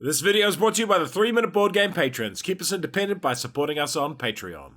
This video is brought to you by the 3-Minute Board Game patrons. Keep us independent by supporting us on Patreon.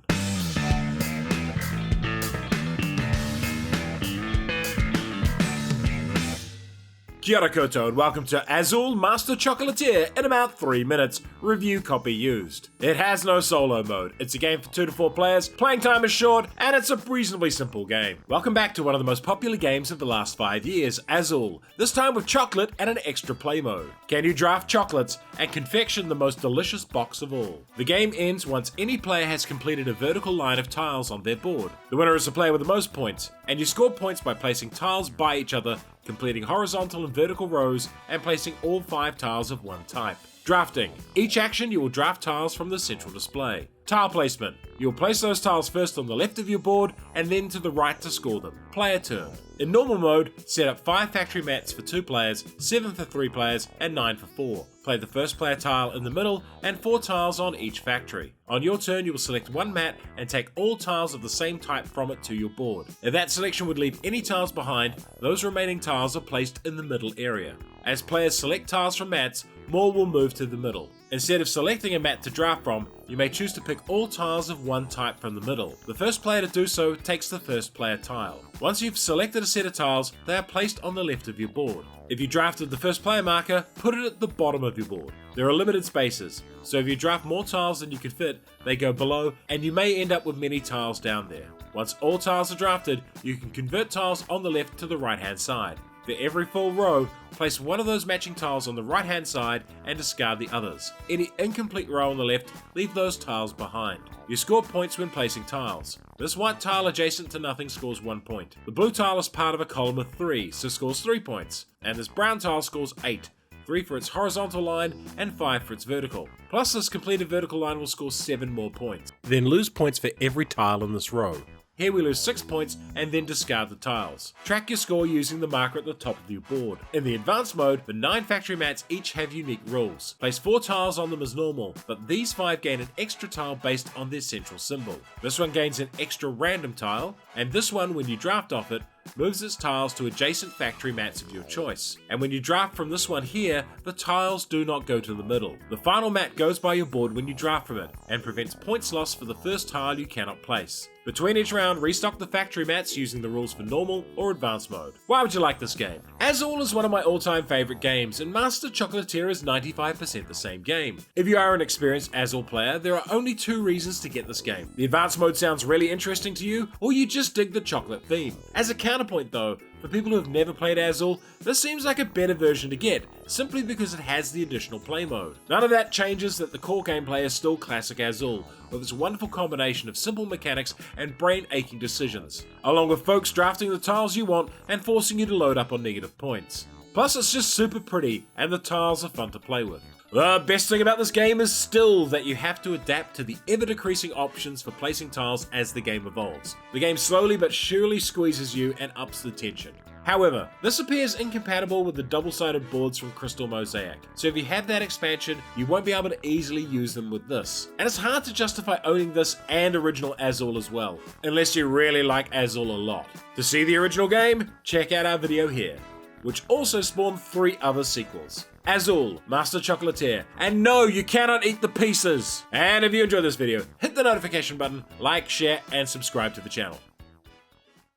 Kia ora koutou and welcome to Azul-Master-Chocolatier in about 3 minutes. Review copy used. It has no solo mode. It's a game for 2 to 4 players, playing time is short, and it's a reasonably simple game. Welcome back to one of the most popular games of the last 5 years, Azul. This time with chocolate and an extra play mode. Can you draft chocolates and confection the most delicious box of all? The game ends once any player has completed a vertical line of tiles on their board. The winner is the player with the most points, and you score points by placing tiles by each other, completing horizontal and vertical rows, and placing all 5 tiles of one type. Drafting. Each action you will draft tiles from the central display. Tile placement. You will place those tiles first on the left of your board and then to the right to score them. Player turn. In normal mode, set up 5 factory mats for 2 players, 7 for 3 players, and 9 for 4. Play the first player tile in the middle and 4 tiles on each factory. On your turn, you will select one mat and take all tiles of the same type from it to your board. If that selection would leave any tiles behind, those remaining tiles are placed in the middle area. As players select tiles from mats, more will move to the middle. Instead of selecting a mat to draft from, you may choose to pick all tiles of one type from the middle. The first player to do so takes the first player tile. Once you've selected a set of tiles, they are placed on the left of your board. If you drafted the first player marker, put it at the bottom of your board. There are limited spaces, so if you draft more tiles than you can fit, they go below, and you may end up with many tiles down there. Once all tiles are drafted, you can convert tiles on the left to the right hand side. For every full row, place one of those matching tiles on the right hand side and discard the others. Any incomplete row on the left, leave those tiles behind. You score points when placing tiles. This white tile adjacent to nothing scores 1 point. The blue tile is part of a column of 3, so scores 3 points. And this brown tile scores 8. 3 for its horizontal line and 5 for its vertical. Plus this completed vertical line will score 7 more points. Then lose points for every tile in this row. Here we lose 6 points and then discard the tiles. Track your score using the marker at the top of your board. In the advanced mode, the 9 factory mats each have unique rules. Place 4 tiles on them as normal, but these 5 gain an extra tile based on their central symbol. This one gains an extra random tile, and this one, when you draft off it, moves its tiles to adjacent factory mats of your choice. And when you draft from this one here, the tiles do not go to the middle. The final mat goes by your board when you draft from it, and prevents points lost for the first tile you cannot place. Between each round, restock the factory mats using the rules for normal or advanced mode. Why would you like this game? Azul is one of my all-time favorite games, and Master Chocolatier is 95% the same game. If you are an experienced Azul player, there are only 2 reasons to get this game. The advanced mode sounds really interesting to you, or you just dig the chocolate theme. As a counterpoint though, for people who have never played Azul, this seems like a better version to get, simply because it has the additional play mode. None of that changes that the core gameplay is still classic Azul, with its wonderful combination of simple mechanics and brain-aching decisions, along with folks drafting the tiles you want and forcing you to load up on negative points. Plus it's just super pretty, and the tiles are fun to play with. The best thing about this game is still that you have to adapt to the ever-decreasing options for placing tiles as the game evolves. The game slowly but surely squeezes you and ups the tension. However, this appears incompatible with the double-sided boards from Crystal Mosaic, so if you have that expansion, you won't be able to easily use them with this. And it's hard to justify owning this and original Azul as well, unless you really like Azul a lot. To see the original game, check out our video here, which also spawned 3 other sequels. Azul, Master Chocolatier, and no, you cannot eat the pieces! And if you enjoyed this video, hit the notification button, like, share, and subscribe to the channel.